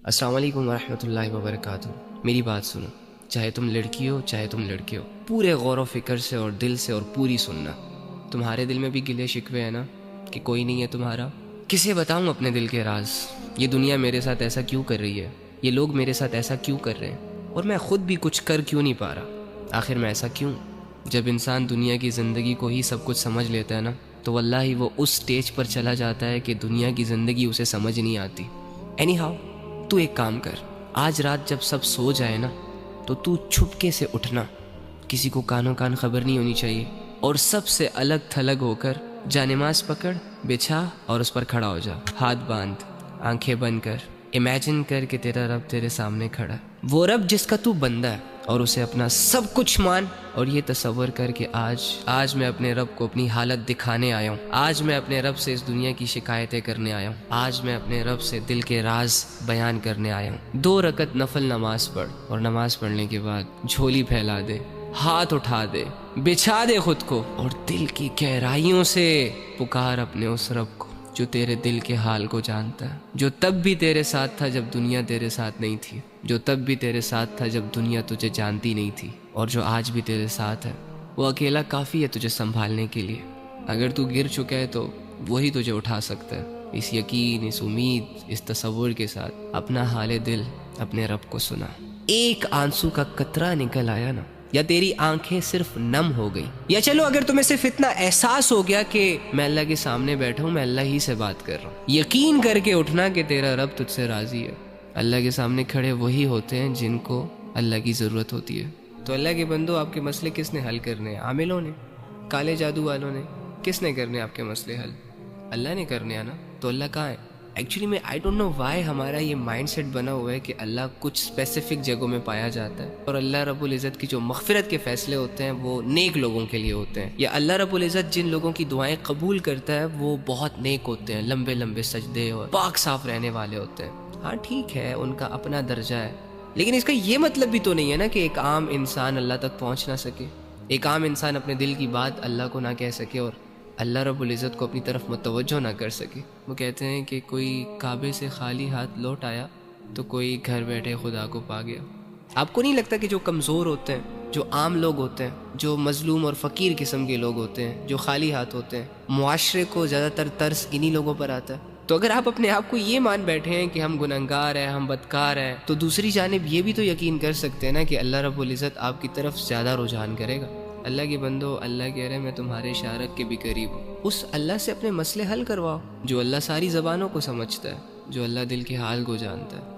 السلام علیکم ورحمۃ اللہ وبرکاتہ۔ میری بات سنو، چاہے تم لڑکی ہو چاہے تم لڑکے ہو، پورے غور و فکر سے اور دل سے اور پوری سننا۔ تمہارے دل میں بھی گلے شکوے ہیں نا کہ کوئی نہیں ہے تمہارا؟ کسے بتاؤں اپنے دل کے راز؟ یہ دنیا میرے ساتھ ایسا کیوں کر رہی ہے؟ یہ لوگ میرے ساتھ ایسا کیوں کر رہے ہیں؟ اور میں خود بھی کچھ کر کیوں نہیں پا رہا؟ آخر میں ایسا کیوں؟ جب انسان دنیا کی زندگی کو ہی سب کچھ سمجھ لیتا ہے نا، تو واللہ وہ اس سٹیج پر چلا جاتا ہے کہ دنیا کی زندگی اسے سمجھ نہیں آتی۔ اینی ہاؤ، تو ایک کام کر، آج رات جب سب سو جائے نا، تو چھپکے سے اٹھنا، کسی کو کانوں کان خبر نہیں ہونی چاہیے، اور سب سے الگ تھلگ ہو کر جا نماز پکڑ، بچھا اور اس پر کھڑا ہو جا، ہاتھ باندھ، آنکھیں بند کر، امیجن کر کہ تیرا رب تیرے سامنے کھڑا ہے، وہ رب جس کا تو بندہ ہے، اور اسے اپنا سب کچھ مان، اور یہ تصور کر کہ آج میں اپنے رب کو اپنی حالت دکھانے آیا ہوں، آج میں اپنے رب سے اس دنیا کی شکایتیں کرنے آیا ہوں، آج میں اپنے رب سے دل کے راز بیان کرنے آیا ہوں۔ 2 رکعت نفل نماز پڑھ، اور نماز پڑھنے کے بعد جھولی پھیلا دے، ہاتھ اٹھا دے، بچھا دے خود کو، اور دل کی گہرائیوں سے پکار اپنے اس رب کو جو تیرے دل کے حال کو جانتا ہے، جو تب بھی تیرے ساتھ تھا جب دنیا تیرے ساتھ نہیں تھی، جو تب بھی تیرے ساتھ تھا جب دنیا تجھے جانتی نہیں تھی، اور جو آج بھی تیرے ساتھ ہے۔ وہ اکیلا کافی ہے تجھے سنبھالنے کے لیے۔ اگر تو گر چکا ہے تو وہی تجھے اٹھا سکتا ہے۔ اس یقین، اس امید، اس تصور کے ساتھ اپنا حال دل اپنے رب کو سنا۔ ایک آنسو کا قطرہ نکل آیا نا، یا تیری آنکھیں صرف نم ہو گئی، یا چلو اگر تمہیں صرف اتنا احساس ہو گیا کہ میں اللہ کے سامنے بیٹھا ہوں، میں اللہ ہی سے بات کر رہا ہوں، یقین کر کے اٹھنا کہ تیرا رب تجھ سے راضی ہے۔ اللہ کے سامنے کھڑے وہی ہوتے ہیں جن کو اللہ کی ضرورت ہوتی ہے۔ تو اللہ کے بندو، آپ کے مسئلے کس نے حل کرنے ہیں؟ عاملوں نے؟ کالے جادو والوں نے؟ کس نے کرنے آپ کے مسئلے حل؟ اللہ نے کرنے ہیں نا۔ تو اللہ کہاں ہے؟ ایکچولی میں آئی ڈونٹ نو وائی ہمارا یہ مائنڈ سیٹ بنا ہوا ہے کہ اللہ کچھ اسپیسیفک جگہوں میں پایا جاتا ہے، اور اللہ رب العزت کی جو مغفرت کے فیصلے ہوتے ہیں وہ نیک لوگوں کے لیے ہوتے ہیں، یا اللہ رب العزت جن لوگوں کی دعائیں قبول کرتا ہے وہ بہت نیک ہوتے ہیں، لمبے لمبے سجدے اور پاک صاف رہنے والے ہوتے ہیں۔ ہاں ٹھیک ہے، ان کا اپنا درجہ ہے، لیکن اس کا یہ مطلب بھی تو نہیں ہے نا کہ ایک عام انسان اللہ تک پہنچ نہ سکے، ایک عام انسان اپنے دل کی بات اللہ کو نہ کہہ سکے، اور اللہ رب العزت کو اپنی طرف متوجہ نہ کر سکے۔ وہ کہتے ہیں کہ کوئی کعبے سے خالی ہاتھ لوٹ آیا تو کوئی گھر بیٹھے خدا کو پا گیا۔ آپ کو نہیں لگتا کہ جو کمزور ہوتے ہیں، جو عام لوگ ہوتے ہیں، جو مظلوم اور فقیر قسم کے لوگ ہوتے ہیں، جو خالی ہاتھ ہوتے ہیں، معاشرے کو زیادہ تر ترس انہی لوگوں پر آتا ہے؟ تو اگر آپ اپنے آپ کو یہ مان بیٹھے ہیں کہ ہم گنہگار ہیں، ہم بدکار ہیں، تو دوسری جانب یہ بھی تو یقین کر سکتے ہیں نا کہ اللہ رب العزت آپ کی طرف زیادہ رجحان کرے گا۔ اللہ کے بندو، اللہ کہہ رہے میں تمہارے اشارت کے بھی قریب ہوں۔ اس اللہ سے اپنے مسئلے حل کرواؤ جو اللہ ساری زبانوں کو سمجھتا ہے، جو اللہ دل کے حال کو جانتا ہے۔